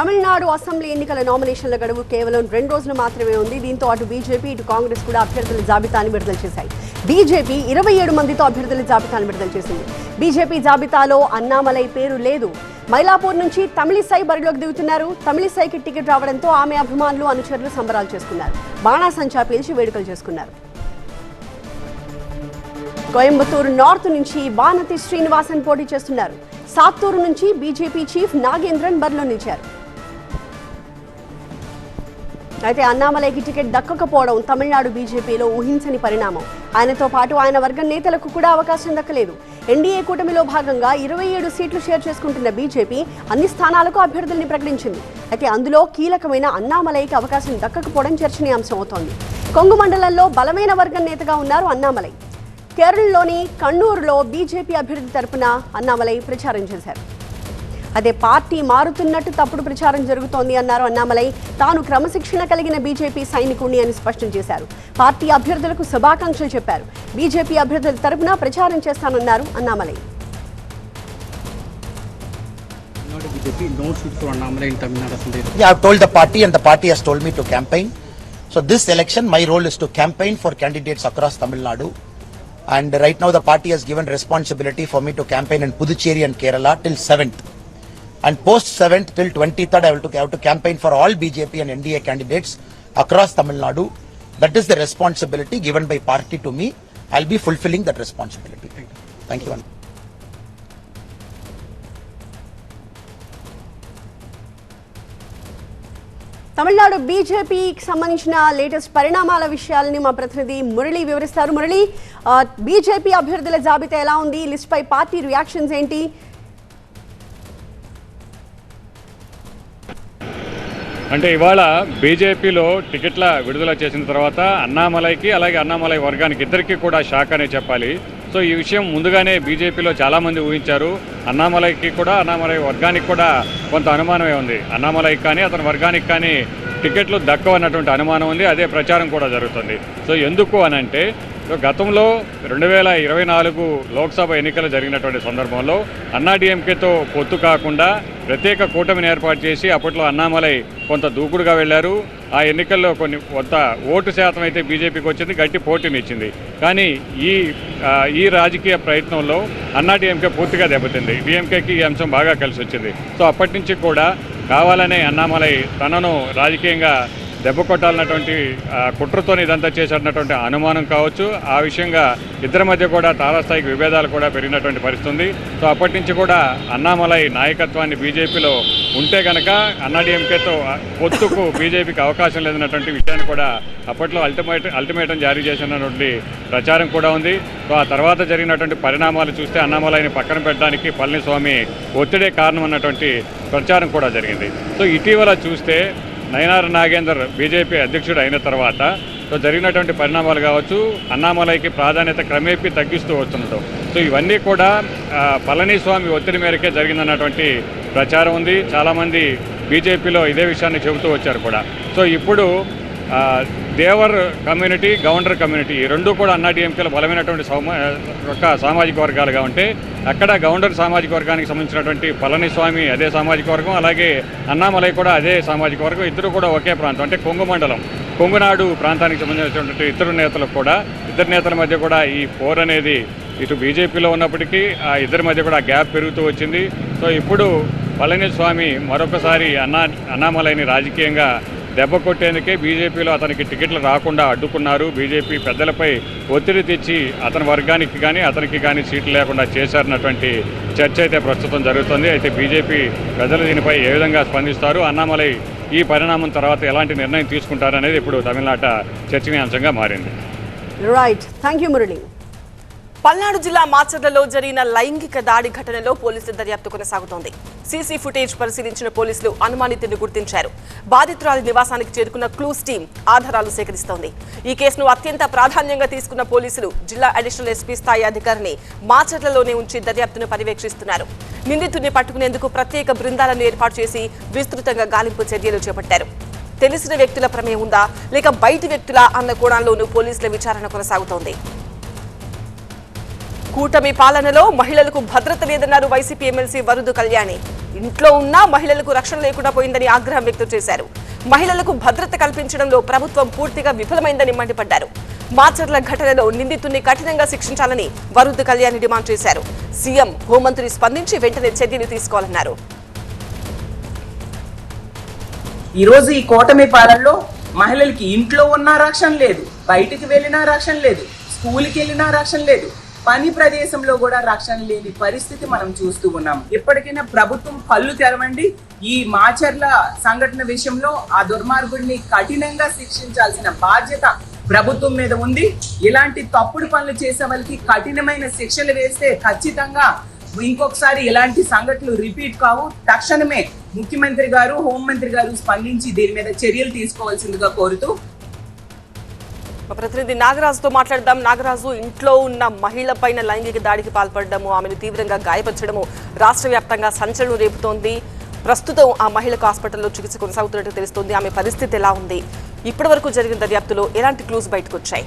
Tamil Nadu assembly ఎన్నికల నామినేషన్ల గడువు కేవలం 2 రోజులు మాత్రమే ఉంది. దీంతో అటు బీజేపీ ఇటు కాంగ్రెస్ కూడా అభ్యర్థుల జాబితాను విడుదల చేశాయి. బీజేపీ 27 మందితో అభ్యర్థుల జాబితాను విడుదల చేసింది. బీజేపీ జాబితాలో అన్నామలై పేరు లేదు. మైలాపూర్ నుంచి తమిళిసై బరిలోకి దిగుతున్నారు. తమిళిసైకి టికెట్ రావడంతో ఆమె అభిమానులు అనుచరులు సంబరాలు చేసుకున్నారు. బాణాసంచా పేల్చి వేడుకలు చేసుకున్నారు. కోయంబత్తూరు నార్త్ నుంచి వానతి శ్రీనివాసన్ పోటీ చేస్తున్నారు. సాత్తూరు నుంచి బీజేపీ చీఫ్ నాగేంద్రన్ బరిలో నిలిచారు. అయితే అన్నామలైకి టికెట్ దక్కకపోవడం తమిళనాడు బీజేపీలో ఊహించని పరిణామం. ఆయనతో పాటు ఆయన వర్గం నేతలకు కూడా అవకాశం దక్కలేదు. ఎన్డీఏ కూటమిలో భాగంగా 27 సీట్లు షేర్ చేసుకుంటున్న బీజేపీ అన్ని స్థానాలకు అభ్యర్థుల్ని ప్రకటించింది. అయితే అందులో కీలకమైన అన్నామలైకి అవకాశం దక్కకపోవడం చర్చనీయాంశం అవుతోంది. కొంగు మండలంలో బలమైన వర్గం నేతగా ఉన్నారు అన్నామలై. కేరళలోని కണ്ണూరులో బీజేపీ అభ్యర్థి తరపున అన్నామలై ప్రచారం చేశారు. అదే పార్టీ మారుతున్నట్టు తప్పుడు ప్రచారం జరుగుతోంది అన్నారు అన్నామలై. తాను క్రమశిక్షణ కలిగిన బీజేపీ సైనికుణ్ణి అని స్పష్టం చేశారు. పార్టీ అభ్యర్థులకు శుభాకాంక్షలు చెప్పారు. బీజేపీ అభ్యర్థుల తరపున ప్రచారం చేస్తానన్నారు Annamalai. I have told the party and the party has told me to campaign. So this election my role is to campaign for candidates across Tamil Nadu. And right now the party has given responsibility for me to campaign in Puducherry and Kerala till 7th. And post 7th till 23rd I have to campaign for all BJP and NDA candidates across Tamil Nadu. That is the responsibility given by party to me. I'll be fulfilling that responsibility. Thank you. Tamil Nadu బీజేపీకి సంబంధించిన latest పరిణామాల విషయాలని మా ప్రతినిధి మురళి వివరిస్తారు. Murali, BJP అభ్యర్థుల జాబితా ఎలా ఉంది? లిస్ట్ పై పార్టీ రియాక్షన్స్ ఏంటి? అంటే ఇవాళ బీజేపీలో టికెట్ల విడుదల చేసిన తర్వాత అన్నామలైకి అలాగే అన్నామలై వర్గానికి ఇద్దరికీ కూడా షాక్ అనే చెప్పాలి. సో ఈ విషయం ముందుగానే బీజేపీలో చాలామంది ఊహించారు. అన్నామలైకి కూడా అన్నామలై వర్గానికి కూడా కొంత అనుమానమే ఉంది. అన్నామలైకి కానీ అతని వర్గానికి కానీ టికెట్లు దక్కవన్నటువంటి అనుమానం ఉంది. అదే ప్రచారం కూడా జరుగుతుంది. సో ఎందుకు అనంటే గతంలో 2024 లోక్సభ ఎన్నికలు జరిగినటువంటి సందర్భంలో అన్నాడీఎంకేతో పొత్తు కాకుండా ప్రత్యేక కూటమిని ఏర్పాటు చేసి అప్పట్లో అన్నామలై కొంత దూకుడుగా వెళ్లారు. ఆ ఎన్నికల్లో కొంత ఓటు శాతం అయితే బీజేపీకి వచ్చింది, గట్టి పోటీనిచ్చింది. కానీ ఈ రాజకీయ ప్రయత్నంలో అన్నాడీఎంకే పూర్తిగా దెబ్బతింది. డీఎంకేకి ఈ అంశం బాగా కలిసి వచ్చింది. సో అప్పటి నుంచి కూడా కావాలనే అన్నామలై తనను రాజకీయంగా దెబ్బ కొట్టాలన్నటువంటి కుట్రతోని ఇదంతా చేసినటువంటి అనుమానం కావచ్చు. ఆ విషయంగా ఇద్దరి మధ్య కూడా తారాస్థాయికి విభేదాలు కూడా పెరిగినటువంటి పరిస్థితి ఉంది. సో అప్పటి నుంచి కూడా అన్నామలై నాయకత్వాన్ని బీజేపీలో ఉంటే కనుక అన్నాడీఎంకేతో పొత్తుకు బీజేపీకి అవకాశం లేదన్నటువంటి విషయాన్ని కూడా అప్పట్లో అల్టిమేటం జారీ చేసినటువంటి ప్రచారం కూడా ఉంది. సో ఆ తర్వాత జరిగినటువంటి పరిణామాలు చూస్తే అన్నామలైని పక్కన పెట్టడానికి పళనిస్వామి ఒత్తిడే కారణం అన్నటువంటి ప్రచారం కూడా జరిగింది. సో ఇటీవల చూస్తే నయనార్ నాగేందర్ బీజేపీ అధ్యక్షుడు అయిన తర్వాత సో జరిగినటువంటి పరిణామాలు కావచ్చు, అన్నామలైకి ప్రాధాన్యత క్రమేపీ తగ్గిస్తూ వస్తుండటం. సో ఇవన్నీ కూడా పళనిస్వామి ఒత్తిడి మేరకే జరిగిందన్నటువంటి ప్రచారం ఉంది. చాలామంది బీజేపీలో ఇదే విషయాన్ని చెబుతూ వచ్చారు కూడా. సో ఇప్పుడు దేవర్ కమ్యూనిటీ, గౌండర్ కమ్యూనిటీ ఈ రెండు కూడా అన్నాడీఎంకేలో బలమైనటువంటి సామాజిక వర్గాలుగా ఉంటే అక్కడ గౌండర్ సామాజిక వర్గానికి సంబంధించినటువంటి పళనిస్వామి అదే సామాజిక వర్గం, అలాగే అన్నామలై కూడా అదే సామాజిక వర్గం. ఇద్దరు కూడా ఒకే ప్రాంతం అంటే కొంగు మండలం, కొంగునాడు ప్రాంతానికి సంబంధించినటువంటి ఇద్దరు నేతల మధ్య కూడా ఈ పోర్ అనేది ఇటు బీజేపీలో ఉన్నప్పటికీ ఆ ఇద్దరి మధ్య కూడా గ్యాప్ పెరుగుతూ వచ్చింది. సో ఇప్పుడు పళనిస్వామి మరొకసారి అన్నామలైని రాజకీయంగా దెబ్బ కొట్టేందుకే బీజేపీలో అతనికి టికెట్లు రాకుండా అడ్డుకున్నారు. బీజేపీ పెద్దలపై ఒత్తిడి తెచ్చి అతని వర్గానికి కానీ అతనికి కానీ సీట్లు లేకుండా చేశారన్నటువంటి చర్చ అయితే ప్రస్తుతం జరుగుతుంది. అయితే బీజేపీ ప్రజలు దీనిపై ఏ విధంగా స్పందిస్తారు, అన్నామలై ఈ పరిణామం తర్వాత ఎలాంటి నిర్ణయం తీసుకుంటారనేది ఇప్పుడు తమిళనాట చర్చనీయాంశంగా మారింది. Right, thank you Murali. Palnadu జిల్లా మాచర్లలో జరిగిన లైంగిక దాడి ఘటనలో పోలీసుల దర్యాప్తు కొనసాగుతోంది. సీసీ ఫుటేజ్ పరిశీలించిన పోలీసులు అనుమానితుడిని గుర్తించారు. బాధితురాలి నివాసానికి చేరుకున్న క్లూస్ టీం ఆధారాలు సేకరిస్తోంది. ఈ కేసును అత్యంత ప్రాధాన్యంగా తీసుకున్న పోలీసులు జిల్లా అడిషనల్ ఎస్పీ స్థాయి అధికారిని మాచర్లలోనే ఉంచి దర్యాప్తును పర్యవేక్షిస్తున్నారు. నిందితుడిని పట్టుకునేందుకు ప్రత్యేక బృందాలను ఏర్పాటు చేసి విస్తృతంగా గాలింపు చర్యలు చేపట్టారు. తెలిసిన వ్యక్తుల ప్రమేయం ఉందా లేక బయటి వ్యక్తుల అన్న కోణంలోనూ పోలీసుల విచారణ కొనసాగుతోంది. కూటమి పాలనలో మహిళలకు భద్రత లేదన్నారు వైసీపీ ఎమ్మెల్సీ వరుదు కళ్యాణి. ఇంట్లో ఉన్నా మహిళలకు రక్షణ లేకుండా పోయిందని ఆగ్రహం వ్యక్తం చేశారు. మహిళలకు భద్రత కల్పించడంలో ప్రభుత్వం పూర్తిగా విఫలమైందని మండిపడ్డారు. మాచర్ల ఘటనలో నిందితుడిని కఠినంగా శిక్షించాలని వరుద్ కళ్యాణి డిమాండ్ చేశారు. సీఎం, హోంమంత్రి స్పందించి వెంటనే చర్యలు తీసుకోవాలన్నారు. ఈ రోజు ఈ కూటమి పాలనలో మహిళలకి ఇంట్లో ఉన్నా రక్షణ లేదు, బయటికి వెళ్ళినా రక్షణ లేదు, స్కూల్కి వెళ్ళినా రక్షణ లేదు, పని ప్రదేశంలో కూడా రక్షణ లేని పరిస్థితి మనం చూస్తూ ఉన్నాం. ఇప్పటికైనా ప్రభుత్వం కళ్ళు తెరవండి. ఈ మాచర్ల సంఘటన విషయంలో ఆ దుర్మార్గుడిని కఠినంగా శిక్షించాల్సిన బాధ్యత ప్రభుత్వం మీద ఉంది. ఇలాంటి తప్పుడు పనులు చేసే వాళ్ళకి కఠినమైన శిక్షలు వేస్తే ఖచ్చితంగా ఇంకొకసారి ఇలాంటి సంఘటనలు రిపీట్ కావు. తక్షణమే ముఖ్యమంత్రి గారు, హోంమంత్రి గారు స్పందించి దీని మీద చర్యలు తీసుకోవాల్సిందిగా కోరుతూ ప్రతినిధి నాగరాజుతో మాట్లాడదాం. నాగరాజు, ఇంట్లో ఉన్న మహిళ పైన లైంగిక దాడికి పాల్పడము, ఆమెను తీవ్రంగా గాయపరచడము రాష్ట్ర వ్యాప్తంగా సంచలనం రేపుతోంది. ప్రస్తుతం ఆ మహిళకు హాస్పిటల్లో చికిత్స కొనసాగుతున్నట్టు తెలుస్తోంది. ఆమె పరిస్థితి ఎలా ఉంది? ఇప్పటి వరకు జరిగిన దర్యాప్తులో ఎలాంటి క్లూస్ బయటకు వచ్చాయి?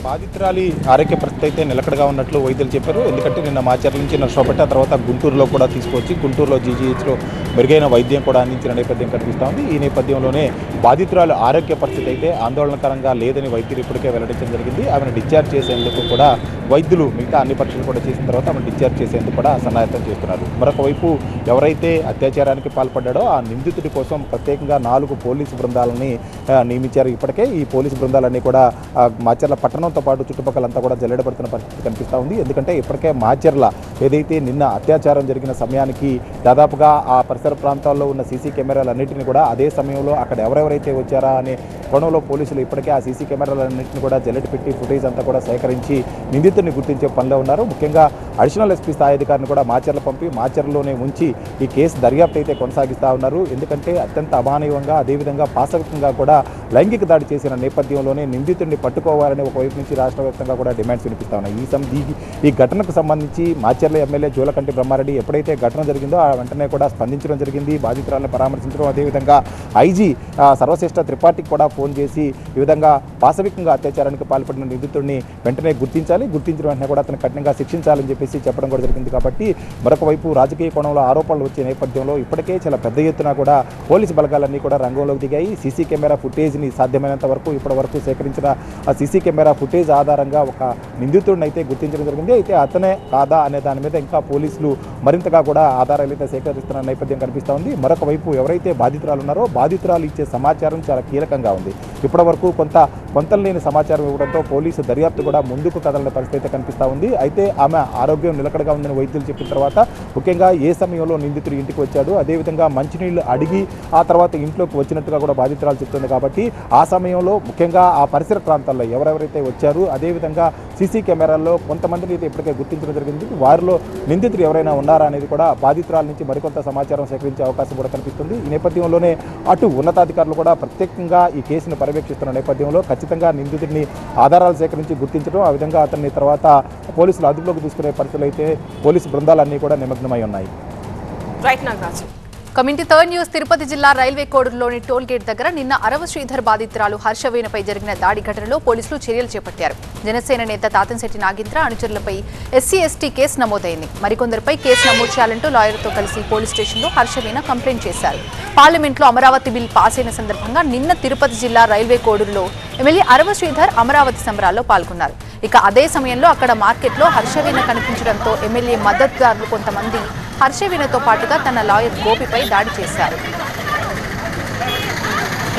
బాధితురాలి ఆరోగ్య పరిస్థితి అయితే నిలకడగా ఉన్నట్లు వైద్యులు చెప్పారు. ఎందుకంటే నిన్న మాచర్ల నుంచి నర్సోపేట, తర్వాత గుంటూరులో కూడా తీసుకొచ్చి గుంటూరులో జీజీహెచ్లో మెరుగైన వైద్యం కూడా అందించిన నేపథ్యం కనిపిస్తూ ఉంది. ఈ నేపథ్యంలోనే బాధితురాలు ఆరోగ్య పరిస్థితి అయితే ఆందోళనకరంగా లేదని వైద్యులు ఇప్పటికే వెల్లడించడం జరిగింది. ఆమెను డిశ్చార్జ్ చేసేందుకు కూడా వైద్యులు మిగతా అన్ని పరీక్షలు కూడా చేసిన తర్వాత ఆమెను డిశ్చార్జ్ చేసేందుకు కూడా సన్నాహితం చేస్తున్నారు. మరొక వైపు ఎవరైతే అత్యాచారానికి పాల్పడ్డాడో ఆ నిందితుడి కోసం ప్రత్యేకంగా 4 పోలీసు బృందాలని నియమించారు. ఇప్పటికే ఈ పోలీసు బృందాలన్నీ కూడా మాచర్ల పట్టణంతో పాటు చుట్టుపక్కలంతా కూడా జల్లెడబడుతున్న పరిస్థితి కనిపిస్తూ ఉంది. ఎందుకంటే ఇప్పటికే మాచర్ల ఏదైతే నిన్న అత్యాచారం జరిగిన సమయానికి దాదాపుగా ఆ పరిసర ప్రాంతాల్లో ఉన్న సీసీ కెమెరాలన్నింటినీ కూడా అదే సమయంలో అక్కడ ఎవరెవరైతే వచ్చారా అనే కోణంలో పోలీసులు ఇప్పటికే ఆ సీసీ కెమెరాలన్నింటినీ కూడా జల్లెడ పెట్టి ఫుటేజ్ అంతా కూడా సేకరించి నిందితుడిని గుర్తించే పనిలో ఉన్నారు. ముఖ్యంగా అడిషనల్ ఎస్పీ స్థాయి అధికారిని కూడా మాచర్ల పంపి మాచర్లలోనే ఉంచి ఈ కేసు దర్యాప్తు అయితే కొనసాగిస్తూ ఉన్నారు. ఎందుకంటే అత్యంత అమానవీయంగా, అదేవిధంగా పాశవికంగా కూడా లైంగిక దాడి చేసిన నేపథ్యంలోనే నిందితుడిని పట్టుకోవాలని ఒకవైపు నుంచి రాష్ట్ర వ్యాప్తంగా కూడా డిమాండ్స్ వినిపిస్తా ఉన్నాయి. ఈ ఘటనకు సంబంధించి మాచర్ల ఎమ్మెల్యే జోలకంటి బ్రహ్మారెడ్డి ఎప్పుడైతే ఘటన జరిగిందో ఆ వెంటనే కూడా స్పందించడం జరిగింది. బాధితురాలను పరామర్శించడం, అదేవిధంగా ఐజీ సర్వశ్రేష్ఠ త్రిపాఠికి కూడా ఫోన్ చేసి ఈ విధంగా పాశవికంగా అత్యాచారానికి పాల్పడిన నిందితుడిని వెంటనే గుర్తించాలి, గుర్తించిన వెంటనే కూడా అతను కఠినంగా శిక్షించాలని చెప్పేసి చెప్పడం కూడా జరిగింది. కాబట్టి మరొక వైపు రాజకీయ కోణంలో ఆరోపణలు వచ్చే నేపథ్యంలో ఇప్పటికే చాలా పెద్ద ఎత్తున కూడా పోలీసు బలగాలన్నీ కూడా రంగంలోకి దిగాయి. సీసీ కెమెరా ఫుటేజ్ని సాధ్యమైనంత వరకు ఇప్పటి వరకు సేకరించిన ఆ సీసీ కెమెరా ఫుటేజ్ ఆధారంగా ఒక నిందితుడిని అయితే గుర్తించడం జరిగింది. అయితే అతనే కాదా అనే దాని మీద ఇంకా పోలీసులు మరింతగా కూడా ఆధారాలు అయితే సేకరిస్తున్న నేపథ్యం కనిపిస్తూ ఉంది. మరొక వైపు ఎవరైతే బాధితురాలు ఉన్నారో బాధితురాలు ఇచ్చే సమాచారం చాలా కీలకంగా ఉంది. ఇప్పటి వరకు కొంతలు లేని సమాచారం ఇవ్వడంతో పోలీసు దర్యాప్తు కూడా ముందుకు కదలని పరిస్థితి కనిపిస్తూ ఉంది. అయితే ఆమె ఆరోగ్యం నిలకడగా ఉందని వైద్యులు చెప్పిన తర్వాత ముఖ్యంగా ఏ సమయంలో నిందితుడు ఇంటికి వచ్చాడు, అదేవిధంగా మంచినీళ్లు అడిగి ఆ తర్వాత ఇంట్లోకి వచ్చినట్టుగా కూడా బాధితురాలు చెప్తుంది. కాబట్టి ఆ సమయంలో ముఖ్యంగా ఆ పరిసర ప్రాంతాల్లో ఎవరెవరైతే వచ్చారు, అదేవిధంగా సీసీ కెమెరాల్లో కొంతమందిని అయితే ఇప్పటికే గుర్తించడం జరిగింది. వారిలో నిందితులు ఎవరైనా ఉన్నారా అనేది కూడా బాధితురాల నుంచి మరికొంత సమాచారం సేకరించే అవకాశం కూడా కనిపిస్తుంది. ఈ నేపథ్యంలోనే అటు ఉన్నతాధికారులు కూడా ప్రత్యేకంగా ఈ కేసును పర్యవేక్షిస్తున్న నేపథ్యంలో ఖచ్చితంగా నిందితుడిని ఆధారాలు సేకరించి గుర్తించడం, ఆ విధంగా అతన్ని తర్వాత పోలీసులు అదుపులోకి తీసుకునే పరిస్థితులు అయితే పోలీసు బృందాలన్నీ కూడా నిమగ్నమై ఉన్నాయి. Committee third news. తిరుపతి జిల్లా రైల్వే కోడూరులోని టోల్ గేట్ దగ్గర నిన్న అరవ శ్రీధర్ బాధితురాలు హర్షవేణపై జరిగిన దాడి ఘటనలో పోలీసులు చర్యలు చేపట్టారు. జనసేన నేత తాతంశెట్టి నాగేంద్ర అనుచరులపై SC/ST కేసు నమోదైంది. మరికొందరిపై కేసు నమోదు చేయాలంటూ లాయర్తో కలిసి పోలీస్ స్టేషన్లో హర్షవేణ కంప్లైంట్ చేశారు. పార్లమెంట్లో అమరావతి బిల్ పాస్ అయిన సందర్భంగా నిన్న తిరుపతి జిల్లా రైల్వే కోడూరులో ఎమ్మెల్యే అరవ శ్రీధర్ అమరావతి సంబరాల్లో పాల్గొన్నారు. ఇక అదే సమయంలో అక్కడ మార్కెట్లో హర్షవేణ కనిపించడంతో ఎమ్మెల్యే మద్దతుదారులు కొంతమంది హర్షవేణతో పాటుగా తన లాయర్ గోపిపై దాడి చేశారు.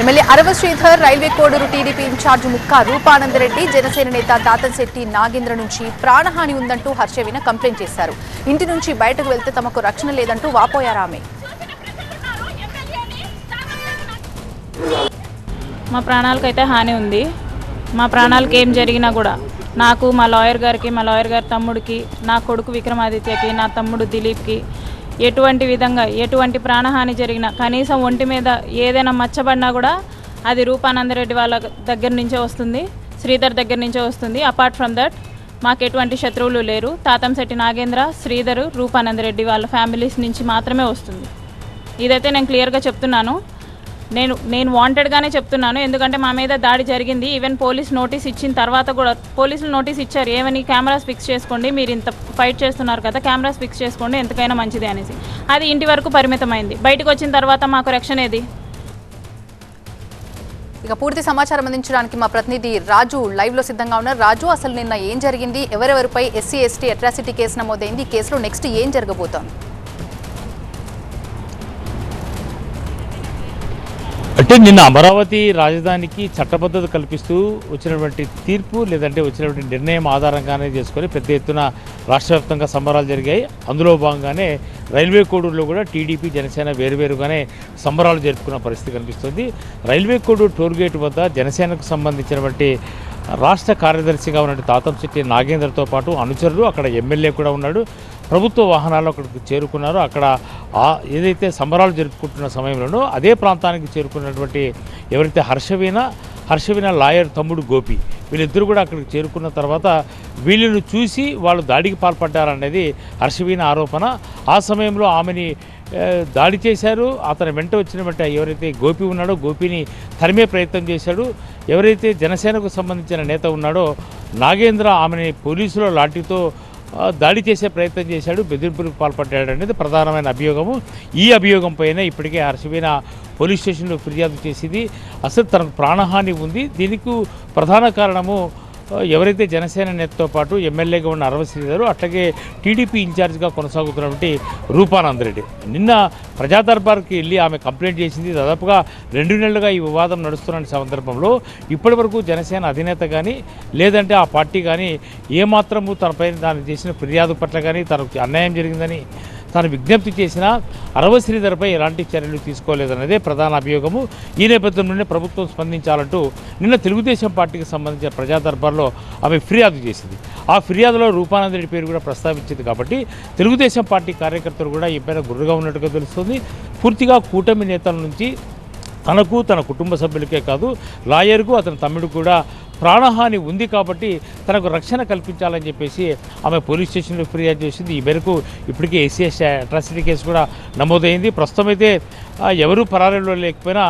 MLA Arava Sridhar, railway Koduru TDP incharge Mukka Rupanandareddy, Janasena నేత తాతంశెట్టి నాగేంద్ర నుంచి ప్రాణహాని ఉందంటూ హర్షవేణ కంప్లైంట్ చేశారు. ఇంటి నుంచి బయటకు వెళ్తే తమకు రక్షణ లేదంటూ వాపోయారు ఆమె. మా ప్రాణాలకైతే హాని ఉంది. మా ప్రాణాలకి ఏం జరిగినా కూడా నాకు, మా లాయర్ గారికి, మా లాయర్ గారి తమ్ముడికి, నా కొడుకు విక్రమాదిత్యకి, నా తమ్ముడు దిలీప్కి ఎటువంటి ప్రాణహాని జరిగినా, కనీసం ఒంటి మీద ఏదైనా మచ్చబడినా కూడా అది రూపానందరెడ్డి వాళ్ళ దగ్గర నుంచే వస్తుంది, శ్రీధర్ దగ్గర నుంచే వస్తుంది. అపార్ట్ ఫ్రమ్ దట్ మాకు ఎటువంటి శత్రువులు లేరు. తాతంశెట్టి నాగేంద్ర, శ్రీధర్, రూపానందరెడ్డి వాళ్ళ ఫ్యామిలీస్ నుంచి మాత్రమే వస్తుంది. ఇదైతే నేను క్లియర్గా చెప్తున్నాను. నేను వాంటెడ్గానే చెప్తున్నాను, ఎందుకంటే మా మీద దాడి జరిగింది. ఈవెన్ పోలీస్ నోటీస్ ఇచ్చిన తర్వాత కూడా పోలీసులు నోటీస్ ఇచ్చారు, ఏమని కెమెరాస్ ఫిక్స్ చేసుకోండి, మీరు ఇంత ఫైట్ చేస్తున్నారు కదా కెమెరాస్ ఫిక్స్ చేసుకోండి, ఎంతకైనా మంచిది అనేసి. అది ఇంటి వరకు పరిమితమైంది. బయటకు వచ్చిన తర్వాత మాకు రక్షణ ఏది? ఇక పూర్తి సమాచారం అందించడానికి మా ప్రతినిధి రాజు లైవ్ లో సిద్ధంగా ఉన్నారు. రాజు, అసలు నిన్న ఏం జరిగింది? ఎవరెవరిపై SC/ST అట్రాసిటీ కేసు నమోదైంది? ఈ కేసులో నెక్స్ట్ ఏం జరగబోతోంది? అంటే నిన్న అమరావతి రాజధానికి చట్టబద్ధత కల్పిస్తూ వచ్చినటువంటి తీర్పు లేదంటే వచ్చినటువంటి నిర్ణయం ఆధారంగానే చేసుకొని పెద్ద ఎత్తున రాష్ట్ర వ్యాప్తంగా సంబరాలు జరిగాయి. అందులో భాగంగానే రైల్వే కోడూరులో కూడా టీడీపీ జనసేన వేరువేరుగానే సంబరాలు జరుపుకున్న పరిస్థితి కనిపిస్తుంది. రైల్వే కోడూరు టోల్గేట్ వద్ద జనసేనకు సంబంధించినటువంటి రాష్ట్ర కార్యదర్శిగా ఉన్నటువంటి తాతంశెట్టి నాగేంద్రతో పాటు అనుచరులు, అక్కడ ఎమ్మెల్యే కూడా ఉన్నాడు, ప్రభుత్వ వాహనాలు అక్కడికి చేరుకున్నారు. అక్కడ ఏదైతే సంబరాలు జరుపుకుంటున్న సమయంలోనూ అదే ప్రాంతానికి చేరుకున్నటువంటి ఎవరైతే హర్షవీణ లాయర్ తమ్ముడు గోపి, వీళ్ళిద్దరూ కూడా అక్కడికి చేరుకున్న తర్వాత వీళ్ళను చూసి వాళ్ళు దాడికి పాల్పడ్డారనేది హర్షవీణ ఆరోపణ. ఆ సమయంలో ఆమెని దాడి చేశారు. అతని వెంట వచ్చినటువంటి ఎవరైతే గోపి ఉన్నాడో గోపిని తరిమే ప్రయత్నం చేశాడు. ఎవరైతే జనసేనకు సంబంధించిన నేత ఉన్నాడో నాగేంద్ర ఆమెని పోలీసుల లాఠీతో దాడి చేసే ప్రయత్నం చేశాడు, బెదిరింపులకు పాల్పడ్డాడు అనేది ప్రధానమైన అభియోగము. ఈ అభియోగం పైన ఇప్పటికే హర్షవీణ పోలీస్ స్టేషన్లో ఫిర్యాదు చేసింది. అసలు తనకు ప్రాణహాని ఉంది. దీనికి ప్రధాన కారణము ఎవరైతే జనసేన నేతతో పాటు ఎమ్మెల్యేగా ఉన్న అరవ శ్రీధర్, అట్లాగే టీడీపీ ఇన్ఛార్జ్గా కొనసాగుతున్నటువంటి రూపానందరెడ్డి నిన్న ప్రజా దర్బార్కి వెళ్ళి ఆమె కంప్లైంట్ చేసింది. దాదాపుగా 2 నెలలుగా ఈ వివాదం నడుస్తున్న సందర్భంలో ఇప్పటి వరకు జనసేన అధినేత కానీ లేదంటే ఆ పార్టీ కానీ ఏమాత్రము తనపై దాన్ని చేసిన ఫిర్యాదు పట్ల కానీ తనకు అన్యాయం జరిగిందని తాను విజ్ఞప్తి చేసిన అరవ శ్రీధర్పై ఎలాంటి చర్యలు తీసుకోలేదన్నదే ప్రధాన అభియోగము. ఈ నేపథ్యంలోనే ప్రభుత్వం స్పందించాలంటూ నిన్న తెలుగుదేశం పార్టీకి సంబంధించిన ప్రజా దర్బార్లో ఆమె ఫిర్యాదు చేసింది. ఆ ఫిర్యాదులో రూపానందరెడ్డి పేరు కూడా ప్రస్తావించింది. కాబట్టి తెలుగుదేశం పార్టీ కార్యకర్తలు కూడా ఈ పైన గుర్రుగా ఉన్నట్టుగా తెలుస్తుంది. పూర్తిగా కూటమి నేతల నుంచి తనకు తన కుటుంబ సభ్యులకే కాదు లాయర్కు అతని తమ్ముడు కూడా ప్రాణహాని ఉంది కాబట్టి తనకు రక్షణ కల్పించాలని చెప్పేసి ఆమె పోలీస్ స్టేషన్లో ఫిర్యాదు చేసింది. ఈ మేరకు ఇప్పటికే SC/ST అట్రాసిటీ కేసు కూడా నమోదైంది. ప్రస్తుతం అయితే ఎవరూ పరారీలో లేకపోయినా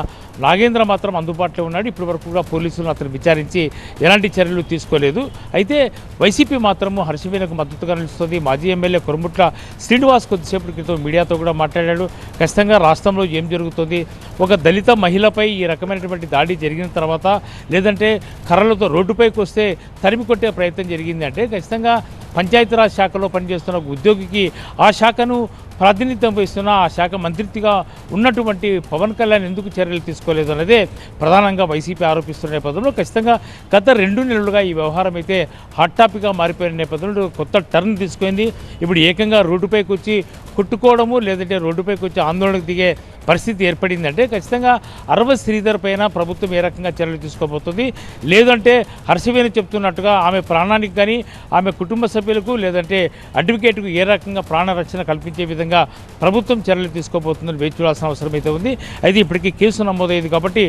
నాగేంద్ర మాత్రం అందుబాటులో ఉన్నాడు. ఇప్పటి వరకు కూడా పోలీసులు అతను విచారించి ఎలాంటి చర్యలు తీసుకోలేదు. అయితే వైసీపీ మాత్రము హర్షవీణకు మద్దతుగా నిలుస్తుంది. మాజీ ఎమ్మెల్యే కొరముట్ల శ్రీనివాస్ కొద్దిసేపటి క్రితం మీడియాతో కూడా మాట్లాడాడు. ఖచ్చితంగా రాష్ట్రంలో ఏం జరుగుతుంది, ఒక దళిత మహిళపై ఈ రకమైనటువంటి దాడి జరిగిన తర్వాత లేదంటే కర్రలతో రోడ్డుపైకి వస్తే తరిమి కొట్టే ప్రయత్నం జరిగింది అంటే ఖచ్చితంగా పంచాయతీరాజ్ శాఖలో పనిచేస్తున్న ఒక ఉద్యోగికి ఆ శాఖను ప్రాతినిధ్యం వహిస్తున్న ఆ శాఖ మంత్రిగా ఉన్నటువంటి పవన్ కళ్యాణ్ ఎందుకు చర్యలు తీసుకోలేదు అన్నదే ప్రధానంగా వైసీపీ ఆరోపిస్తున్న నేపథ్యంలో ఖచ్చితంగా గత 2 నెలలుగా ఈ వ్యవహారం అయితే హాట్ టాపిక్గా మారిపోయిన నేపథ్యంలో కొత్త టర్న్ తీసుకుంది. ఇప్పుడు ఏకంగా రోడ్డుపైకి వచ్చి కుట్టుకోవడము లేదంటే రోడ్డుపైకి వచ్చి ఆందోళనకు దిగే పరిస్థితి ఏర్పడిందంటే ఖచ్చితంగా అరవ శ్రీధర్ పైన ప్రభుత్వం ఏ రకంగా చర్యలు తీసుకోబోతుంది, లేదంటే హర్షవీణ చెప్తున్నట్టుగా ఆమె ప్రాణానికి కానీ ఆమె కుటుంబ సభ్యులకు లేదంటే అడ్వకేట్కు ఏ రకంగా ప్రాణరక్షణ కల్పించే విధంగా ప్రభుత్వం చర్యలు తీసుకోబోతుందని వేచి చూడాల్సిన అవసరం అయితే ఉంది. అయితే ఇప్పటికీ కేసు నమోదైంది కాబట్టి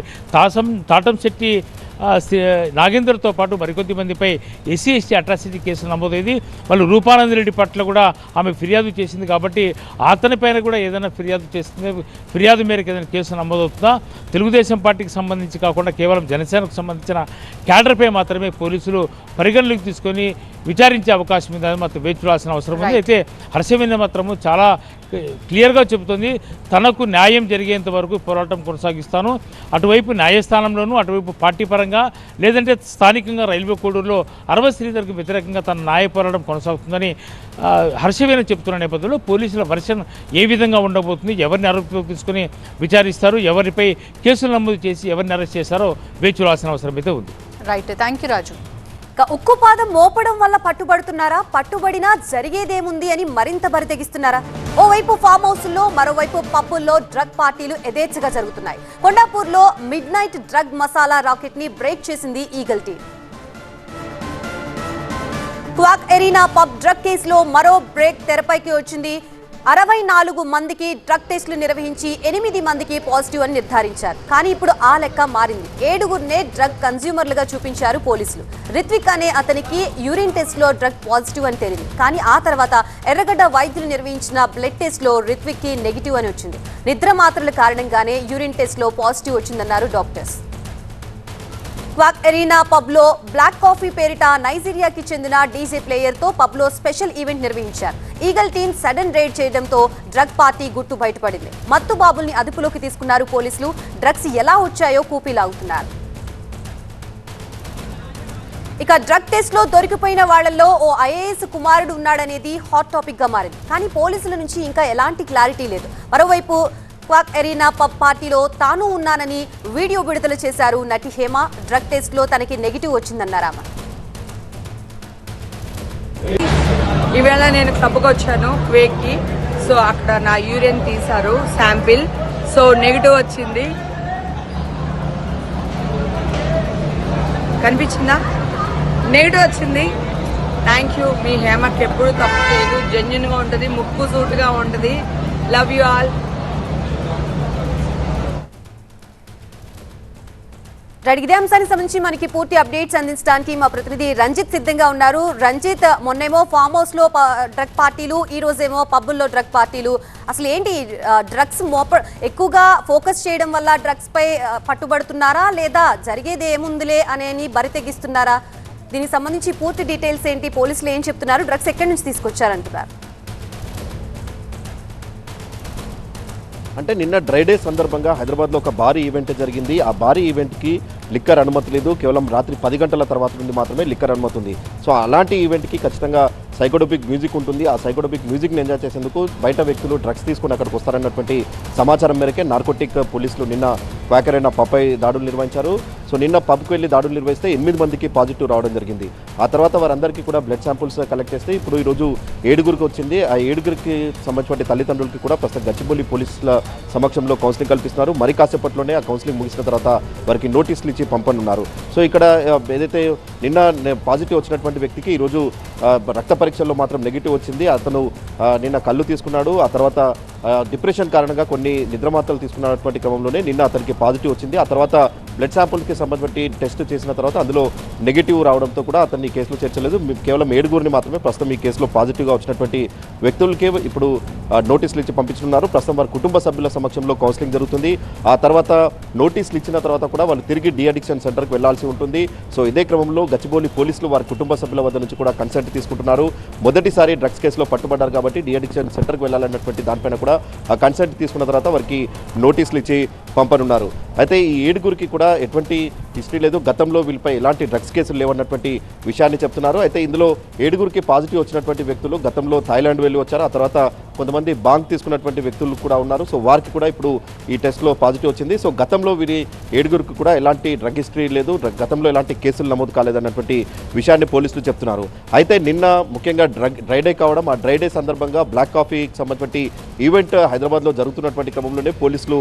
తాతంశెట్టి నాగేంద్రతో పాటు మరికొద్ది మందిపై SC/ST అట్రాసిటీ కేసు నమోదైంది. వాళ్ళు రూపానందరెడ్డి పట్ల కూడా ఆమె ఫిర్యాదు చేసింది కాబట్టి అతనిపైన కూడా ఏదైనా ఫిర్యాదు చేస్తుంది, ఫిర్యాదు మేరకు ఏదైనా కేసు నమోదవుతుందా, తెలుగుదేశం పార్టీకి సంబంధించి కాకుండా కేవలం జనసేనకు సంబంధించిన క్యాడర్పై మాత్రమే పోలీసులు పరిగణలోకి తీసుకొని విచారించే అవకాశం ఉంది. అది మాత్రం వేచి చూడాల్సిన అవసరం ఉంది. అయితే హర్షవీణ మాత్రము చాలా క్లియర్గా చెబుతుంది, తనకు న్యాయం జరిగేంత వరకు పోరాటం కొనసాగిస్తాను, అటువైపు న్యాయస్థానంలోనూ అటువైపు పార్టీ పరంగా లేదంటే స్థానికంగా రైల్వే కోడూరులో అరవ శ్రీధర్కి వ్యతిరేకంగా తన న్యాయ పోరాటం కొనసాగుతుందని హర్షవీణ చెబుతున్న నేపథ్యంలో పోలీసుల వర్షన్ ఏ విధంగా ఉండబోతుంది, ఎవరిని ఆరోపణలోకి తీసుకుని విచారిస్తారు, ఎవరిపై కేసులు నమోదు చేసి ఎవరిని అరెస్ట్ చేశారో వేచి చూడాల్సిన అవసరం అయితే ఉంది. రైట్, థ్యాంక్ యూ రాజు. ఉక్కుపాదం మోపడం వల్ల పట్టుబడుతున్నారా, పట్టుబడినా జరిగేదేముంది అని మరింత బరితెగిస్తున్నారా? ఓవైపు ఫామ్ హౌస్ల్లో మరోవైపు పబ్బుల్లో డ్రగ్ పార్టీలు యథేచ్ఛగా జరుగుతున్నాయి. కొండాపూర్లో midnight drug masala racket ని బ్రేక్ చేసింది Eagle team. Kwak Arena pub drug కేసులో మరో బ్రేక్ తెరపైకి వచ్చింది. 64 మందికి డ్రగ్ టెస్టులు నిర్వహించి 8 మందికి పాజిటివ్ అని నిర్ధారించారు. కానీ ఇప్పుడు ఆ లెక్క మారింది. 7గురినే డ్రగ్ కన్స్యూమర్లుగా చూపించారు పోలీసులు. రిత్విక్ అనే అతనికి యూరిన్ టెస్ట్ లో డ్రగ్ పాజిటివ్ అని తేలింది. కానీ ఆ తర్వాత ఎర్రగడ్డ వైద్యులు నిర్వహించిన బ్లడ్ టెస్ట్ లో రిత్విక్ కి నెగిటివ్ అని వచ్చింది. నిద్ర మాత్రల కారణంగానే యూరిన్ టెస్ట్ లో పాజిటివ్ వచ్చిందన్నారు డాక్టర్స్. క్వాక్ ఎరీనా పబ్ లో బ్లాక్ కాఫీ పేరిట నైజీరియాకి చెందిన డీజే ప్లేయర్ తో పబ్ లో స్పెషల్ ఈవెంట్ నిర్వహించారు. ఈగల్ టీమ్ సడన్ రైడ్ చేయడంతో డ్రగ్ పార్టీ గుట్టు బయటపడింది. మత్తు బాబుల్ని అదుపులోకి తీసుకున్నారు పోలీసులు. డ్రగ్స్ ఎలా వచ్చాయో కూపీలాగుతున్నారు. ఇక డ్రగ్ టెస్ట్ లో దొరికిపోయిన వాళ్లలో ఓ ఐఏఎస్ కుమారుడు ఉన్నాడనేది హాట్ టాపిక్ గా మారింది. కానీ పోలీసుల నుంచి ఇంకా ఎలాంటి క్లారిటీ లేదు. మరోవైపు క్వాక్ ఎరీనా పబ్ పార్టీలో తాను ఉన్నానని వీడియో విడుదల చేశారు నటి హేమ. డ్రగ్ టెస్ట్ లో తనకి నెగిటివ్ వచ్చిందన్నారు ఆమె. ఈవేళ నేను క్లబ్కి వచ్చాను క్వేక్కి. సో అక్కడ నా యూరిన్ తీశారు శాంపిల్. సో నెగిటివ్ వచ్చింది. కనిపించిందా? నెగిటివ్ వచ్చింది. Thank you. మీ హేమకి ఎప్పుడు తప్పు లేదు. జెన్యున్గా ఉంటుంది, ముక్కు సూటుగా ఉంటుంది. Love you all. ఇదే అంశానికి సంబంధించి మనకి పూర్తి అప్డేట్స్ అందించడానికి మా ప్రతినిధి రంజిత్ సిద్ధంగా ఉన్నారు. రంజిత్, మొన్నేమో ఫామ్ హౌస్ లో డ్రగ్ పార్టీలు, ఈ రోజేమో పబ్బుల్లో డ్రగ్ పార్టీలు. అసలు ఏంటి డ్రగ్స్ ఎక్కువగా ఫోకస్ చేయడం వల్ల డ్రగ్స్ పై పట్టుబడుతున్నారా, లేదా జరిగేది ఏముందిలే అని బరి తెగిస్తున్నారా? దీనికి సంబంధించి పూర్తి డీటెయిల్స్ ఏంటి? పోలీసులు ఏం చెప్తున్నారు? డ్రగ్స్ ఎక్కడి నుంచి తీసుకొచ్చారంటున్నారు? అంటే నిన్న డ్రై డే సందర్భంగా హైదరాబాద్లో ఒక భారీ ఈవెంట్ జరిగింది. ఆ భారీ ఈవెంట్కి లిక్కర్ అనుమతి లేదు. కేవలం రాత్రి 10 గంటల తర్వాత నుండి మాత్రమే లిక్కర్ అనుమతి ఉంది. సో అలాంటి ఈవెంట్కి ఖచ్చితంగా సైకోడోపిక్ మ్యూజిక్ ఉంటుంది. ఆ సైకోడోపిక్ మ్యూజిక్ని ఎంజాయ్ చేసేందుకు బయట వ్యక్తులు డ్రగ్స్ తీసుకుని అక్కడికి వస్తారన్నటువంటి సమాచారం మేరకే నార్కోటిక్ పోలీసులు నిన్న క్వాక్ ఎరీనా పబ్పై దాడులు నిర్వహించారు. సో నిన్న పబ్కి వెళ్ళి దాడులు నిర్వహిస్తే 8 మందికి పాజిటివ్ రావడం జరిగింది. ఆ తర్వాత వారందరికీ కూడా బ్లడ్ శాంపుల్స్ కలెక్ట్ చేస్తే ఇప్పుడు ఈరోజు 7గురికి వచ్చింది. ఆ 7గురికి సంబంధించిన తల్లిదండ్రులకి కూడా ప్రస్తుతం గచ్చిబౌలి పోలీసుల సమక్షంలో కౌన్సిలింగ్ కల్పిస్తున్నారు. మరి కాసేపట్లోనే ఆ కౌన్సిలింగ్ ముగిసిన తర్వాత వారికి నోటీసులు ఇచ్చి పంపనున్నారు. సో ఇక్కడ ఏదైతే నిన్న పాజిటివ్ వచ్చినటువంటి వ్యక్తికి ఈరోజు రక్త పరీక్షల్లో మాత్రం నెగిటివ్ వచ్చింది. అతను నిన్న కళ్ళు తీసుకున్నాడు. ఆ తర్వాత డిప్రెషన్ కారణంగా కొన్ని నిద్రమాత్రలు తీసుకున్నటువంటి క్రమంలోనే నిన్న అతనికి పాజిటివ్ వచ్చింది. ఆ తర్వాత బ్లడ్ శాంపుల్కి సంబంధించి టెస్ట్ చేసిన తర్వాత అందులో నెగిటివ్ రావడంతో కూడా అతన్ని ఈ కేసులో చేర్చలేదు. కేవలం 7గురిని మాత్రమే ప్రస్తుతం ఈ కేసులో పాజిటివ్గా వచ్చినటువంటి వ్యక్తులకే ఇప్పుడు నోటీసులు ఇచ్చి పంపించున్నారు. ప్రస్తుతం వారి కుటుంబ సభ్యుల సమక్షంలో కౌన్సిలింగ్ జరుగుతుంది. ఆ తర్వాత నోటీసులు ఇచ్చిన తర్వాత కూడా వాళ్ళు తిరిగి డి అడిక్షన్ సెంటర్కి వెళ్లాల్సి ఉంటుంది. సో ఇదే క్రమంలో గచ్చిబౌలి పోలీసులు వారి కుటుంబ సభ్యుల వద్ద నుంచి కూడా కన్సెంట్ తీసుకుంటున్నారు. మొదటిసారి డ్రగ్స్ కేసులో పట్టుబడ్డారు కాబట్టి డి అడిక్షన్ సెంటర్కి వెళ్ళాలన్నటువంటి దానిపైన కూడా ఆ కన్సెంట్ తీసుకున్న తర్వాత వారికి నోటీసులు ఇచ్చి పంపనున్నారు. అయితే ఈ 7గురికి కూడా ఎటువంటి హిస్టరీ లేదు. గతంలో వీళ్ళపై ఎలాంటి డ్రగ్స్ కేసులు లేవన్నటువంటి విషయాన్ని చెప్తున్నారు. అయితే ఇందులో 7గురికి పాజిటివ్ వచ్చినటువంటి వ్యక్తులు గతంలో థాయిలాండ్ వెళ్ళి వచ్చారు. ఆ తర్వాత కొంతమంది బాంగ్ తీసుకున్నటువంటి వ్యక్తులు కూడా ఉన్నారు. సో వారికి కూడా ఇప్పుడు ఈ టెస్ట్లో పాజిటివ్ వచ్చింది. సో గతంలో వీరి 7గురికి కూడా ఎలాంటి డ్రగ్ హిస్టరీ లేదు, గతంలో ఎలాంటి కేసులు నమోదు కాలేదన్నటువంటి విషయాన్ని పోలీసులు చెప్తున్నారు. అయితే నిన్న ముఖ్యంగా డ్రై డే కావడం, ఆ డ్రై డే సందర్భంగా బ్లాక్ కాఫీకి సంబంధించి ఈవెంట్ హైదరాబాద్లో జరుగుతున్నటువంటి క్రమంలోనే పోలీసులు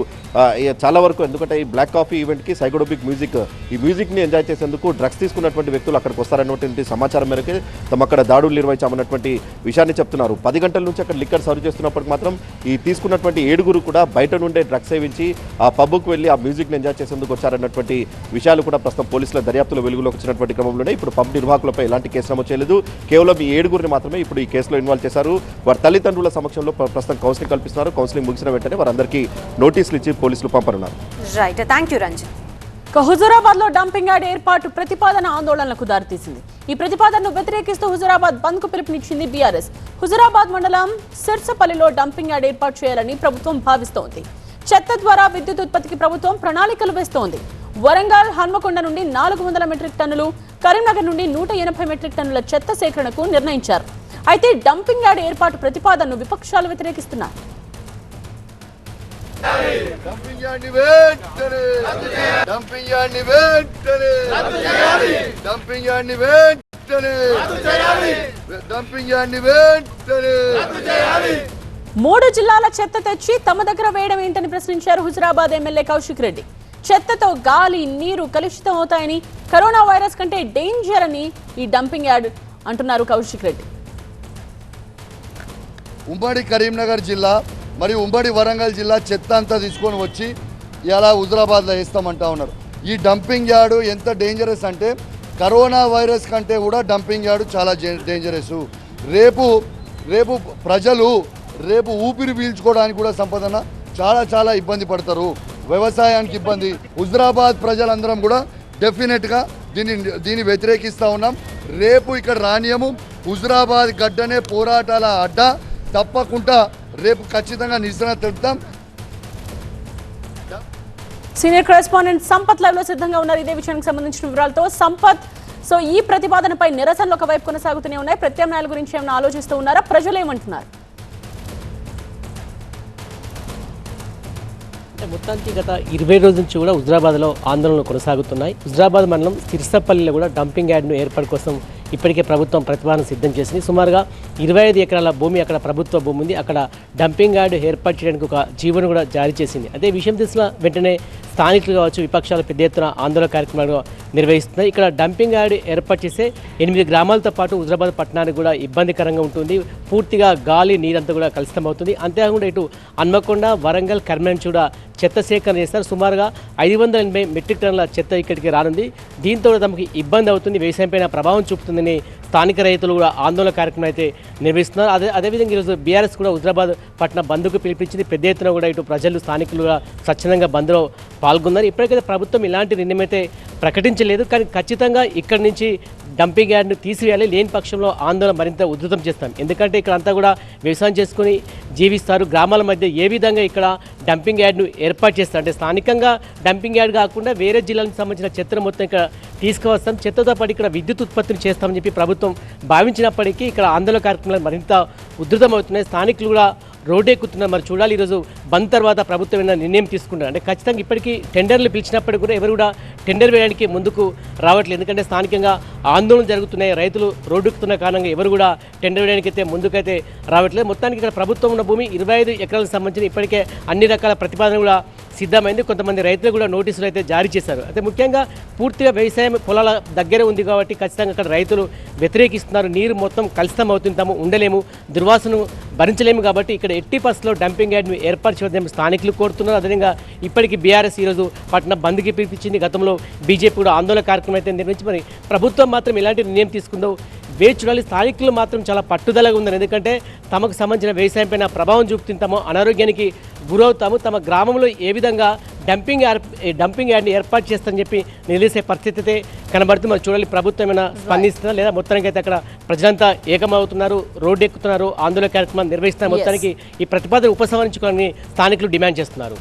చాలా వరకు, ఎందుకంటే ఈ బ్లాక్ కాఫీ ఈవెంట్కి సైకోడోపిక్ మ్యూజిక్, ఈ మ్యూజిక్ని ఎంజాయ్ చేసేందుకు డ్రగ్స్ తీసుకున్నటువంటి వ్యక్తులు అక్కడికి వస్తారన్నటువంటి సమాచారం మేరకు తమ అక్కడ దాడులు నిర్వహించామన్నటువంటి విషయాన్ని చెప్తున్నారు. 10 గంటల నుంచి అక్కడ లిక్కర్ సర్వ్ చేస్తున్నప్పటికి మాత్రం ఈ తీసుకున్నటువంటి 7గురు కూడా బయట నుండే డ్రగ్స్ సేవించి ఆ పబ్కు వెళ్ళి ఆ మ్యూజిక్ని ఎంజాయ్ చేసేందుకు వచ్చారన్నటువంటి విషయాలు కూడా ప్రస్తుతం పోలీసుల దర్యాప్తులో వెలుగులోకి వచ్చినటువంటి క్రమంలోనే ఇప్పుడు పబ్ నిర్వాహకులపై ఎలాంటి కేసు నమోదు చేయలేదు. కేవలం ఈ 7గురిని మాత్రమే ఇప్పుడు ఈ కేసులో ఇన్వాల్వ్ చేశారు. వారి తల్లిదండ్రుల సమక్షంలో ప్రస్తుతం కౌన్సిలింగ్ కల్పిస్తున్నారు. కౌన్సిలింగ్ ముగిసిన వెంటనే వారందరికీ నోటీసులు ఇచ్చి పోలీసులు పంపనున్నారు. Right, thank you Ranjith. Huzurabad లో డంపింగ్ యార్డ్ ఏర్పాటు ప్రతిపాదన ఆందోళనలకు దారితీసింది. ఈ ప్రతిపాదనను వ్యతిరేకిస్తూ హుజూరాబాద్ బంద్ కు పిలుపునిచ్చింది బీఆర్ఎస్. హుజూరాబాద్ మండలం సిర్సపల్లిలో డంపింగ్ యార్డ్ ఏర్పాటు చేయాలని ప్రభుత్వం భావిస్తోంది. చెత్త ద్వారా విద్యుత్ ఉత్పత్తికి ప్రభుత్వం ప్రణాళికలు వేస్తోంది. వరంగల్, హన్మకొండ నుండి 400 మెట్రిక్ టన్నులు, కరీంనగర్ నుండి 180 మెట్రిక్ టన్నుల చెత్త సేకరణకు నిర్ణయించారు. అయితే డంపింగ్ యార్డ్ ఏర్పాటు ప్రతిపాదనను విపక్షాలు వ్యతిరేకిస్తున్నాయి. మూడు జిల్లాల చెత్త తెచ్చి తమ దగ్గర వేయడం ఏంటని ప్రశ్నించారు హుజూరాబాద్ ఎమ్మెల్యే కౌశిక్ రెడ్డి. చెత్తతో గాలి, నీరు కలుషితం అవుతాయని, కరోనా వైరస్ కంటే డేంజర్ అని ఈ డంపింగ్ యార్డ్ అంటున్నారు కౌశిక్ రెడ్డి. ఉమ్మడి కరీంనగర్ జిల్లా మరియు ఉమ్మడి వరంగల్ జిల్లా చెత్త అంతా తీసుకొని వచ్చి ఇలా హుజరాబాద్లో వేస్తామంటా ఉన్నారు. ఈ డంపింగ్ యార్డు ఎంత డేంజరస్ అంటే కరోనా వైరస్ కంటే కూడా డంపింగ్ యార్డు చాలా డేంజరస్. రేపు ప్రజలు ఊపిరి పీల్చుకోవడానికి కూడా సంపదన చాలా ఇబ్బంది పడతారు. వ్యవసాయానికి ఇబ్బంది. హుజరాబాద్ ప్రజలందరం కూడా డెఫినెట్గా దీన్ని వ్యతిరేకిస్తూ ఉన్నాం. రేపు ఇక్కడ రానియము. హుజరాబాద్ గడ్డనే పోరాటాల అడ్డ. తప్పకుండా రేపు ఖచ్చితంగా నిరసన తెలుపుతాం. సీనియర్ కరెస్పాండెంట్ సంపత్ లైవ్ లో సిద్ధంగా ఉన్నారు ఇదే విషయానికి సంబంధించిన వివరాలతో. సంపత్, సో ఈ ప్రతిపాదనపై నిరసనలు ఒకవైపు కొనసాగుతూనే ఉన్నాయి, ప్రత్యామ్నాయాల గురించి ఏమైనా ఆలోచిస్తూ ఉన్నారా? ప్రజలు ఏమంటున్నారు? మొత్తానికి గత 20 రోజుల నుంచి కూడా హుజరాబాద్లో ఆందోళనలు కొనసాగుతున్నాయి. హుజరాబాద్ మండలం సిరిసపల్లిలో కూడా డంపింగ్ యార్డ్ను ఏర్పాటు కోసం ఇప్పటికే ప్రభుత్వం ప్రతిపాదన సిద్ధం చేసింది. సుమారుగా 25 ఎకరాల భూమి అక్కడ ప్రభుత్వ భూమి ఉంది. అక్కడ డంపింగ్ యార్డు ఏర్పాటు చేయడానికి ఒక జీవోను కూడా జారీ చేసింది. అదే విషయం తెలిసిన వెంటనే స్థానికులు కావచ్చు, విపక్షాలు పెద్ద ఎత్తున ఆందోళన కార్యక్రమాలు నిర్వహిస్తున్నాయి. ఇక్కడ డంపింగ్ యార్డు ఏర్పాటు చేసే 8 గ్రామాలతో పాటు హుజరాబాద్ పట్టణానికి కూడా ఇబ్బందికరంగా ఉంటుంది. పూర్తిగా గాలి నీరంతా కూడా కలుషితమవుతుంది. అంతేకాకుండా ఇటు హన్మకొండ, వరంగల్, కరీంనగర్ కూడా చెత్త సేకరణ చేస్తారు. సుమారుగా 580 మెట్రిక్ టన్నుల చెత్త ఇక్కడికి రానుంది. దీంతో తమకు ఇబ్బంది అవుతుంది, వ్యవసాయంపైన ప్రభావం చూపుతుందని స్థానిక రైతులు కూడా ఆందోళన కార్యక్రమం అయితే నిర్వహిస్తున్నారు. అదేవిధంగా ఈరోజు బీఆర్ఎస్ కూడా హుజరాబాద్ పట్టణ బంద్కు పిలిపించింది. పెద్ద ఎత్తున కూడా ఇటు ప్రజలు, స్థానికులు కూడా స్వచ్ఛందంగా బంద్లో పాల్గొన్నారు. ఇప్పటికైతే ప్రభుత్వం ఇలాంటి నిర్ణయం అయితే ప్రకటించలేదు, కానీ ఖచ్చితంగా ఇక్కడి నుంచి డంపింగ్ యార్డ్ను తీసివేయాలి. లేని పక్షంలో ఆందోళన మరింత ఉధృతం చేస్తాం. ఎందుకంటే ఇక్కడ అంతా కూడా వ్యవసాయం చేసుకుని జీవిస్తారు. గ్రామాల మధ్య ఏ విధంగా ఇక్కడ డంపింగ్ యార్డ్ను ఏర్పాటు చేస్తారు అంటే స్థానికంగా డంపింగ్ యార్డ్ కాకుండా వేరే జిల్లాలకు సంబంధించిన చెత్తను మొత్తం ఇక్కడ తీసుకువస్తాం, చెత్తతో పాటు ఇక్కడ విద్యుత్ ఉత్పత్తిని చేస్తామని చెప్పి ప్రభుత్వం భావించినప్పటికీ ఇక్కడ ఆందోళన కార్యక్రమాలు మరింత ఉధృతమవుతున్నాయి. స్థానికులు కూడా రోడ్డు ఎక్కుతున్నారు. మరి చూడాలి ఈరోజు బంద్ తర్వాత ప్రభుత్వం ఏమైనా నిర్ణయం తీసుకుంటారు. అంటే ఖచ్చితంగా ఇప్పటికీ టెండర్లు పిలిచినప్పటికీ కూడా ఎవరు కూడా టెండర్ వేయడానికి ముందుకు రావట్లేదు. ఎందుకంటే స్థానికంగా ఆందోళన జరుగుతున్నాయి, రైతులు రోడ్డు ఎక్కుతున్న కారణంగా ఎవరు కూడా టెండర్ వేయడానికి అయితే ముందుకైతే రావట్లేదు. మొత్తానికి ఇక్కడ ప్రభుత్వం ఉన్న భూమి 25 ఎకరాలకు సంబంధించి ఇప్పటికే అన్ని రకాల ప్రతిపాదన కూడా సిద్ధమైంది. కొంతమంది రైతులు కూడా నోటీసులు అయితే జారీ చేశారు. అయితే ముఖ్యంగా పూర్తిగా వ్యవసాయం పొలాల దగ్గర ఉంది కాబట్టి ఖచ్చితంగా అక్కడ రైతులు వ్యతిరేకిస్తున్నారు. నీరు మొత్తం కలుషితం అవుతుంది, తాము ఉండలేము, దుర్వాసను భరించలేము కాబట్టి ఇక్కడ ఎట్టి పరిస్థితుల్లో డంపింగ్ యార్డ్ను ఏర్పాటు చేయడం స్థానికులు కోరుతున్నారు. అదేవిధంగా ఇప్పటికీ బీఆర్ఎస్ ఈరోజు పట్టణ బంద్కి పిలిపించింది. గతంలో బీజేపీ కూడా ఆందోళన కార్యక్రమం అయితే నిర్వహించి మరి ప్రభుత్వం మాత్రం ఎలాంటి నిర్ణయం తీసుకుందో వేచి చూడాలి. స్థానికులు మాత్రం చాలా పట్టుదలగా ఉందని, ఎందుకంటే తమకు సంబంధించిన వ్యవసాయం పైన ప్రభావం చూపుతుంటామో, అనారోగ్యానికి గురవుతాము, తమ గ్రామంలో ఏ విధంగా డంపింగ్ యార్డ్ని ఏర్పాటు చేస్తారని చెప్పి నిలిసే పరిస్థితి అయితే కనబడుతుంది. మరి చూడాలి ప్రభుత్వం ఏమైనా స్పందిస్తున్నా లేదా మొత్తానికి అయితే అక్కడ ప్రజలంతా ఏకమవుతున్నారు, రోడ్డు ఎక్కుతున్నారు, ఆందోళన కార్యక్రమాన్ని నిర్వహిస్తున్నారు. మొత్తానికి ఈ ప్రతిపాదన ఉపసంహరించుకోవాలని స్థానికులు డిమాండ్ చేస్తున్నారు.